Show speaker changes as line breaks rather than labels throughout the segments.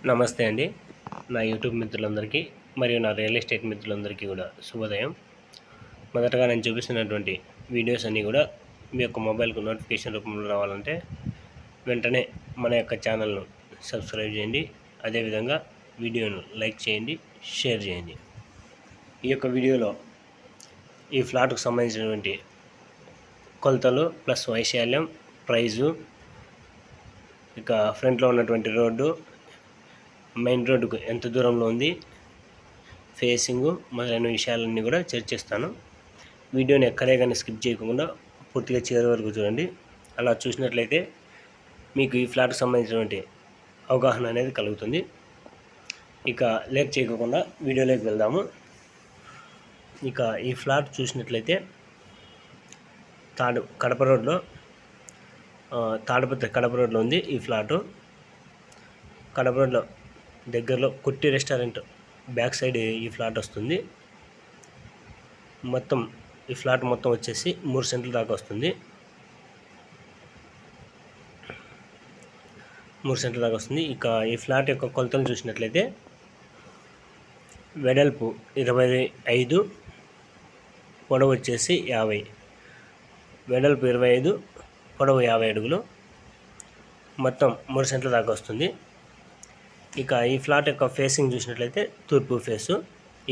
నమస్తే అండి. నా యూట్యూబ్ మిత్రులందరికీ మరియు నా రియల్ ఎస్టేట్ మిత్రులందరికీ కూడా శుభోదయం. మొదటగా నేను చూపిస్తున్నటువంటి వీడియోస్ అన్నీ కూడా మీ యొక్క మొబైల్కు నోటిఫికేషన్ రూపంలో రావాలంటే వెంటనే మన యొక్క ఛానల్ను సబ్స్క్రైబ్ చేయండి. అదేవిధంగా వీడియోను లైక్ చేయండి, షేర్ చేయండి. ఈ యొక్క వీడియోలో ఈ ఫ్లాట్కు సంబంధించినటువంటి కొలతలు ప్లస్ వైశాల్యం, ప్రైజు, ఇక ఫ్రంట్లో ఉన్నటువంటి రోడ్డు, మెయిన్ రోడ్డుకు ఎంత దూరంలో ఉంది, ఫేసింగు మొదలైన విషయాలన్నీ కూడా చర్చిస్తాను. వీడియోని ఎక్కడే కానీ స్కిప్ చేయకుండా పూర్తిగా చివరి వరకు చూడండి. అలా చూసినట్లయితే మీకు ఈ ఫ్లాట్కి సంబంధించినటువంటి అవగాహన అనేది కలుగుతుంది. ఇక లేట్ చేయకుండా వీడియోలోకి వెళ్దాము. ఇక ఈ ఫ్లాట్ చూసినట్లయితే కడప రోడ్లో తాడిపత్రి కడప రోడ్లో ఉంది ఈ ఫ్లాటు. కడప రోడ్లో దగ్గరలో కుట్టి రెస్టారెంట్ బ్యాక్ సైడ్ ఈ ఫ్లాట్ వస్తుంది. మొత్తం ఈ ఫ్లాట్ మొత్తం వచ్చేసి 3 సెంట్ల దాకా వస్తుంది. 3 సెంట్ల దాకా వస్తుంది. ఇక ఈ ఫ్లాట్ యొక్క కొలతలు చూసినట్లయితే వెడల్పు 25, పొడవు వచ్చేసి 50. వెడల్పు 25, పొడవు 50 అడుగులు, మొత్తం 3 సెంట్ల దాకా వస్తుంది. ఇక ఈ ఫ్లాట్ యొక్క ఫేసింగ్ చూసినట్లయితే తూర్పు ఫేసు,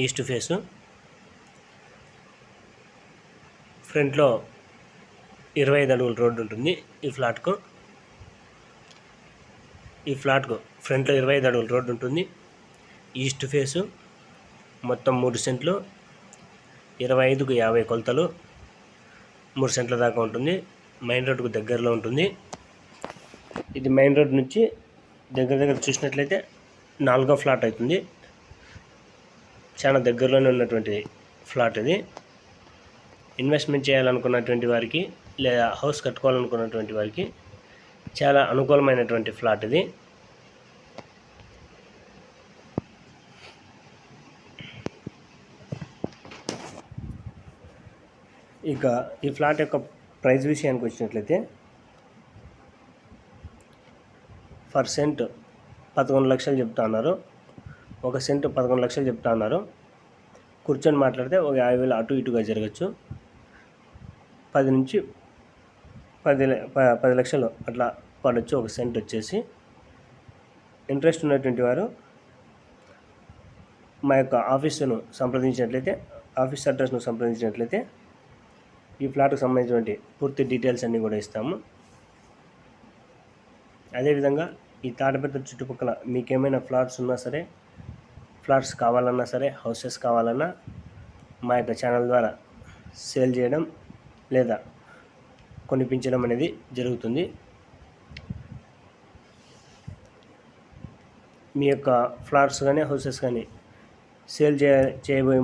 ఈస్ట్ ఫేసు. ఫ్రంట్లో 25 అడుగుల రోడ్డు ఉంటుంది ఈ ఫ్లాట్కు. ఫ్రంట్లో 25 అడుగుల రోడ్డు ఉంటుంది. ఈస్ట్ ఫేసు, మొత్తం 3 సెంట్లు, 25కు 50 కొలతలు, 3 సెంట్ల దాకా ఉంటుంది. మెయిన్ రోడ్డుకు దగ్గరలో ఉంటుంది. ఇది మెయిన్ రోడ్ నుంచి దగ్గర చూసినట్లయితే 4వ ఫ్లాట్ అవుతుంది. చాలా దగ్గరలోనే ఉన్నటువంటి ఫ్లాట్ ఇది. ఇన్వెస్ట్మెంట్ చేయాలనుకున్నటువంటి వారికి లేదా హౌస్ కట్టుకోవాలనుకున్నటువంటి వారికి చాలా అనుకూలమైనటువంటి ఫ్లాట్ ఇది. ఇక ఈ ఫ్లాట్ యొక్క ప్రైస్ విషయానికి వచ్చినట్లయితే పర్ సెంట్ 11 లక్షలు చెప్తా ఉన్నారు. 1 సెంట్ 11 లక్షలు చెప్తా ఉన్నారు. కూర్చొని మాట్లాడితే ఒక 50,000 అటు ఇటుగా జరగచ్చు. 10 నుంచి 10 లక్షలు అట్లా పడవచ్చు 1 సెంట్ వచ్చేసి. ఇంట్రెస్ట్ ఉన్నటువంటి వారు మా యొక్క ఆఫీసును సంప్రదించినట్లయితే, ఆఫీస్ అడ్రస్ను సంప్రదించినట్లయితే ఈ ఫ్లాట్కు సంబంధించినటువంటి పూర్తి డీటెయిల్స్ అన్నీ కూడా ఇస్తాము. అదేవిధంగా ఈ తాడిపత్రి చుట్టుపక్కల మీకేమైనా ఫ్లాట్స్ ఉన్నా సరే, ఫ్లాట్స్ కావాలన్నా సరే, హౌసెస్ కావాలన్నా మా యొక్క ఛానల్ ద్వారా సేల్ చేయడం లేదా కొనిపించడం అనేది జరుగుతుంది. మీ యొక్క ఫ్లాట్స్ కానీ హౌసెస్ కానీ సేల్ చేయబోయే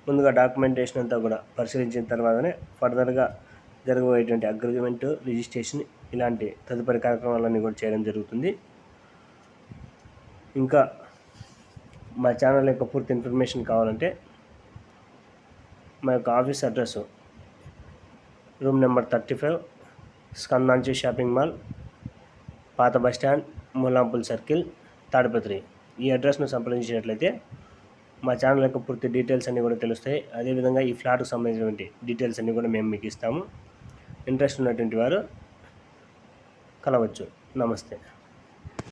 ముందుగా డాక్యుమెంటేషన్ అంతా కూడా పరిశీలించిన తర్వాతనే ఫర్దర్గా జరగబోయేటువంటి అగ్రిమెంటు, రిజిస్ట్రేషన్ ఇలాంటి తదుపరి కార్యక్రమాలన్నీ కూడా చేయడం జరుగుతుంది. ఇంకా మా ఛానల్ యొక్క పూర్తి ఇన్ఫర్మేషన్ కావాలంటే మా యొక్క ఆఫీస్ అడ్రస్ రూమ్ నెంబర్ 35, స్కందాంచి షాపింగ్ మాల్, పాత బస్టాండ్, ముల్లాంపూల్ సర్కిల్, తాడిపత్రి. ఈ అడ్రస్ను సంప్రదించినట్లయితే మా ఛానల్ యొక్క పూర్తి డీటెయిల్స్ అన్నీ కూడా తెలుస్తాయి. అదేవిధంగా ఈ ఫ్లాట్కు సంబంధించినటువంటి డీటెయిల్స్ అన్నీ కూడా మేము మీకు ఇస్తాము. ఇంట్రెస్ట్ ఉన్నటువంటి వారు కలవచ్చు. నమస్తే.